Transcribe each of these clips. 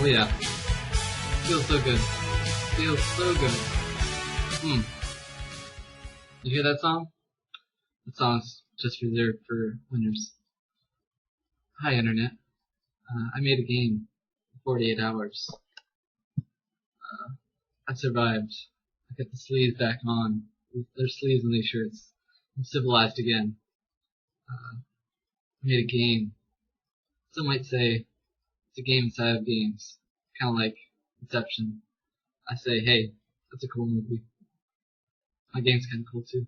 yeah. Feels so good. Feels so good. You hear that song? That song's just reserved for winners. Hi, Internet. I made a game in 48 hours. I survived. I got the sleeves back on. There's sleeves on these shirts. I'm civilized again. I made a game. Some might say it's a game inside of games. Kind of like Inception. I say, hey, that's a cool movie. My game's kind of cool too.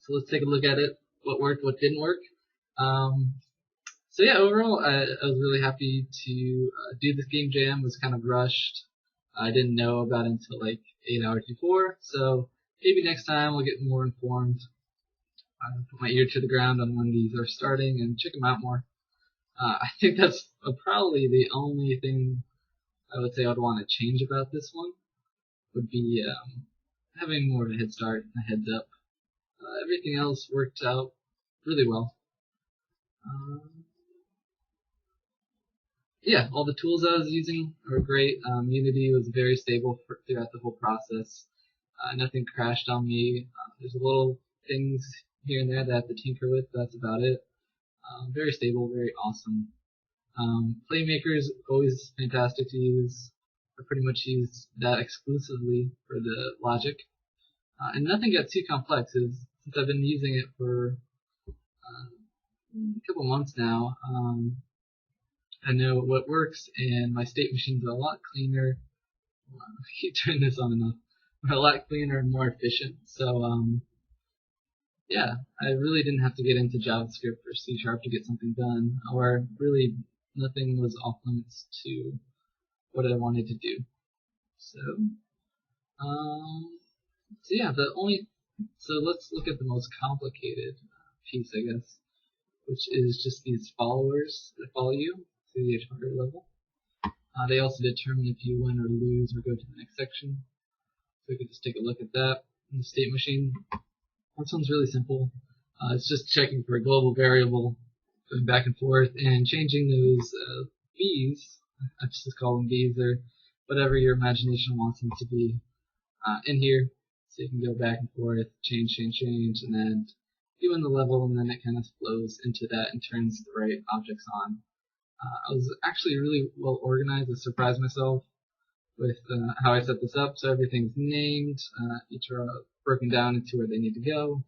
So let's take a look at it. What worked, what didn't work. So yeah, overall, I was really happy to do this game jam. It was kind of rushed. I didn't know about it until like 8 hours before. So maybe next time we'll get more informed. Put my ear to the ground on when these are starting and check them out more. I think that's probably the only thing I would say I'd want to change about this one. Would be having more of a head start, a heads up. Everything else worked out really well. Yeah, all the tools I was using were great. Unity was very stable throughout the whole process. Nothing crashed on me. There's little things here and there that I have to tinker with, but that's about it. Very stable, very awesome. Playmaker is always fantastic to use. I pretty much used that exclusively for the logic. And nothing got too complex since I've been using it for a couple months now. I know what works, and my state machines are a lot cleaner. I keep turning this on and off. They're a lot cleaner and more efficient. So, yeah, I really didn't have to get into JavaScript or C# to get something done, or really nothing was off limits to what I wanted to do. So yeah, so let's look at the most complicated piece, I guess, which is just these followers that follow you through the entire level. They also determine if you win or lose or go to the next section. So we could just take a look at that in the state machine. This one's really simple. It's just checking for a global variable, going back and forth, and changing those v's. I just call them v's, or whatever your imagination wants them to be in here. So you can go back and forth, change, and then you win the level, and then it kind of flows into that and turns the right objects on. I was actually really well organized. I surprised myself with how I set this up. So everything's named, each are broken down into where they need to go.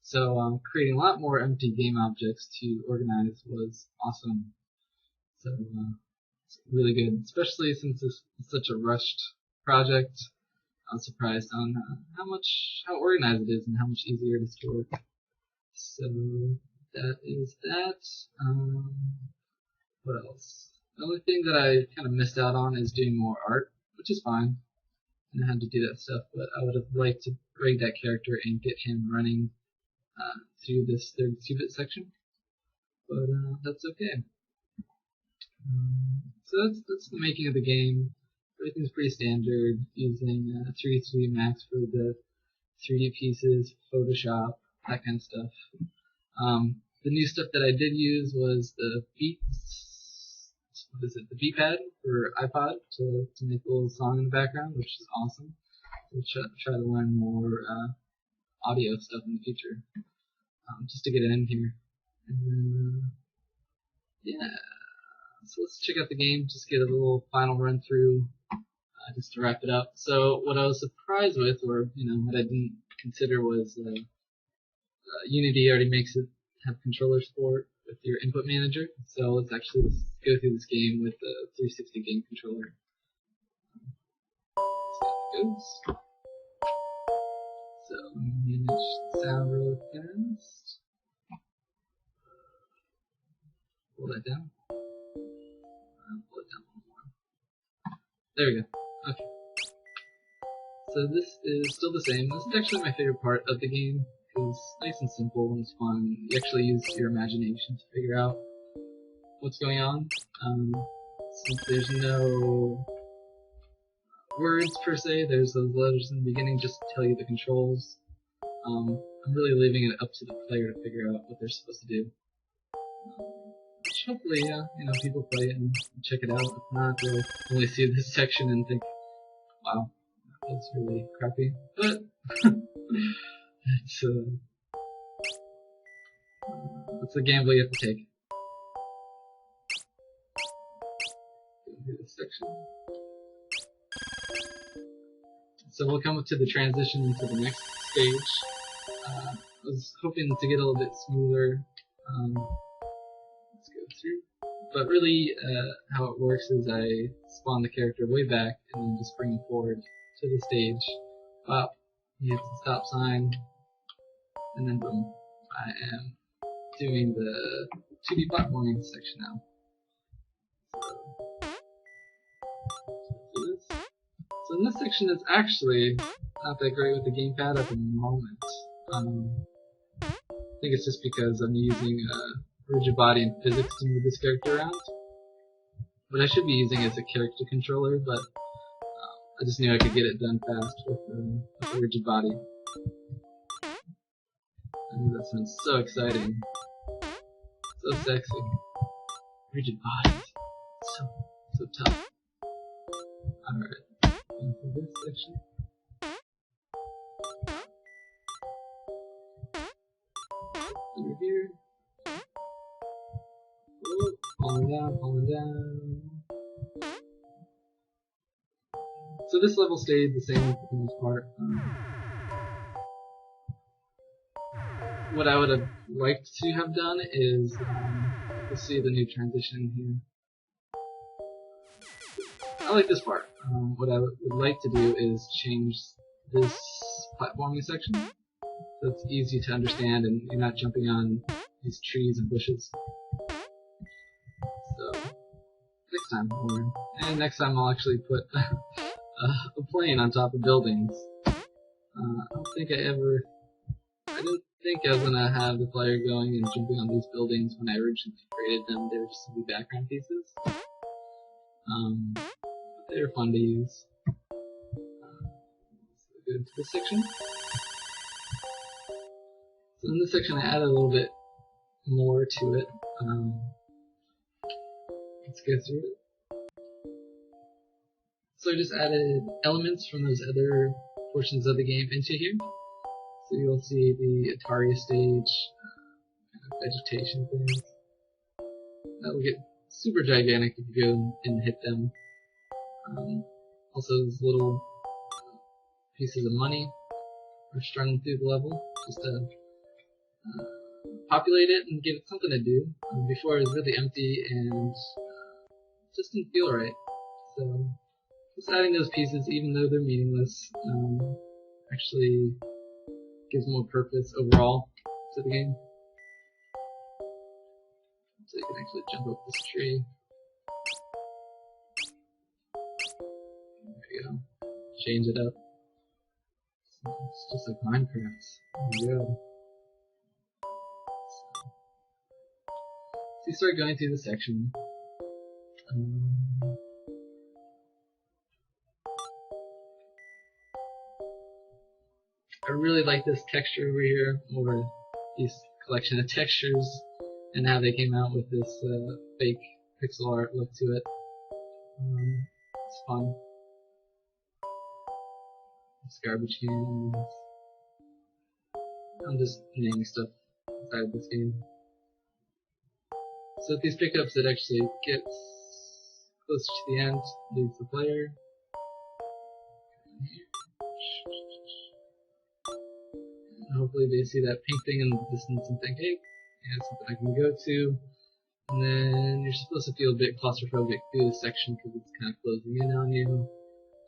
So creating a lot more empty game objects to organize was awesome. So it's really good, especially since this is such a rushed project. I was surprised on how organized it is and how much easier it is to work. So that is that. What else? The only thing that I kind of missed out on is doing more art, which is fine. And I had to do that stuff, but I would have liked to break that character and get him running through this 32-bit section. But that's okay. So that's the making of the game. Everything's pretty standard, using 3D Max for the 3D pieces, Photoshop, that kind of stuff. The new stuff that I did use was the the beat pad for iPod to make a little song in the background, which is awesome. We'll try to learn more audio stuff in the future, just to get it in here. And then, yeah, so let's check out the game, just get a little final run through, just to wrap it up. So what I was surprised with, or what I didn't consider, was Unity already makes it have controller support with your input manager. So let's go through this game with the 360 game controller. So it goes. So manage sound really fast. Pull that down. Pull it down one more. There we go. Okay. So this is still the same. This is actually my favorite part of the game. It's nice and simple and it's fun. You actually use your imagination to figure out what's going on. Since there's no words per se, there's those letters in the beginning just to tell you the controls. I'm really leaving it up to the player to figure out what they're supposed to do. which hopefully, people play it and check it out. If not, they'll only see this section and think, wow, that's really crappy. But it's a gamble you have to take. Go through this section. So we'll come to the transition into the next stage. I was hoping to get a little bit smoother. Let's go through. But really, how it works is I spawn the character way back and then just bring him forward to the stage. Up, he hits the stop sign, and then boom. I am doing the 2D platforming section now. So in this section, it's actually not that great with the gamepad at the moment. I think it's just because I'm using rigid body and physics to move this character around. What I should be using is a character controller, but I just knew I could get it done fast with the rigid body. And that sounds so exciting. So sexy. Rigid bodies. So tough. Alright. Into this section. Over here. Oh, falling down. So this level stayed the same for the most part. What I would have liked to have done is, you'll see the new transition here. I like this part. What I would like to do is change this platforming section so it's easy to understand and you're not jumping on these trees and bushes. So next time, and next time I'll actually put a plane on top of buildings. I didn't think I was gonna have the player going and jumping on these buildings when I originally created them. They were just to be background pieces. They were fun to use. So go into this section. So in this section, I added a little bit more to it. Let's go through it. So I just added elements from those other portions of the game into here. So you'll see the Atari stage, vegetation things. That will get super gigantic if you go and hit them. Also, these little pieces of money are strung through the level just to populate it and give it something to do. Before it was really empty and just didn't feel right. So just adding those pieces, even though they're meaningless, actually gives more purpose overall to the game. So you can actually jump up this tree. There you go. Change it up. It's just like Minecraft. There you go. So you start going through the section. I really like this texture over here, or these collection of textures, and how they came out with this fake pixel art look to it. It's fun. This garbage can. I'm just naming stuff inside this game. So with these pickups, it actually gets closer to the end, leaves the player. And hopefully they see that pink thing in the distance and think, hey, yeah, something I can go to. And then you're supposed to feel a bit claustrophobic through this section because it's kind of closing in on you.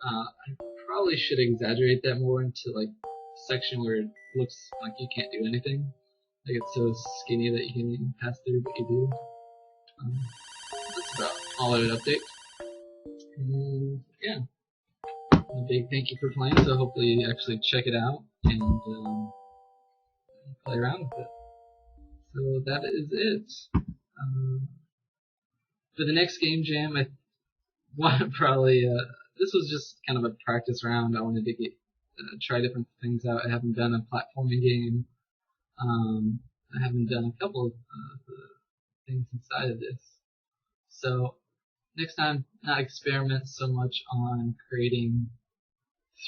I probably should exaggerate that more into like a section where it looks like you can't do anything. Like it's so skinny that you can't even pass through, but you do. That's about all I would update. And yeah, a big thank you for playing. So hopefully you actually check it out and play around with it. So that is it. For the next game jam, I want to probably this was just kind of a practice round. I wanted to get try different things out. I haven't done a platforming game. I haven't done a couple of the things things inside of this. So next time, not experiment so much on creating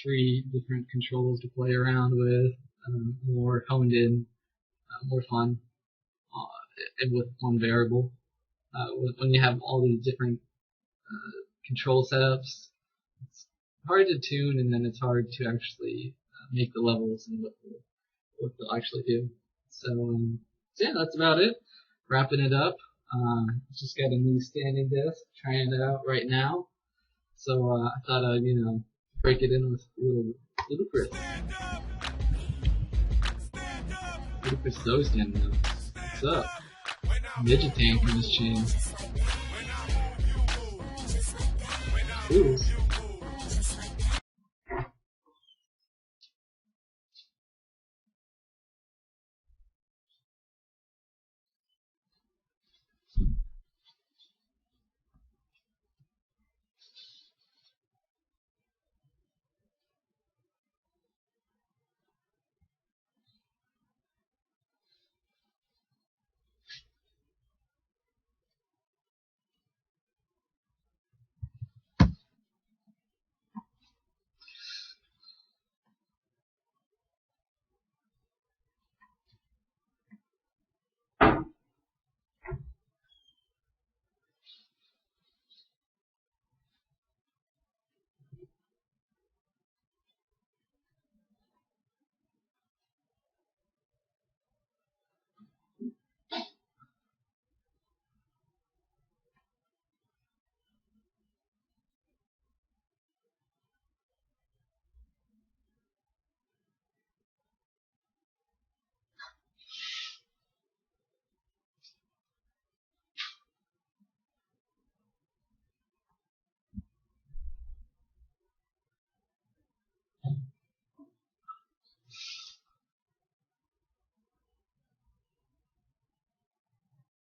3 different controls to play around with, more honed in, more fun, and with one variable. When you have all these different control setups, it's hard to tune, and then it's hard to actually make the levels and what they'll actually do. So yeah, that's about it. Wrapping it up. Just got a new standing desk, trying it out right now. So I thought I'd, break it in with a little Ludicrous. Ludicrous so standing up. What's up? Midget tank in this chain. Ooh.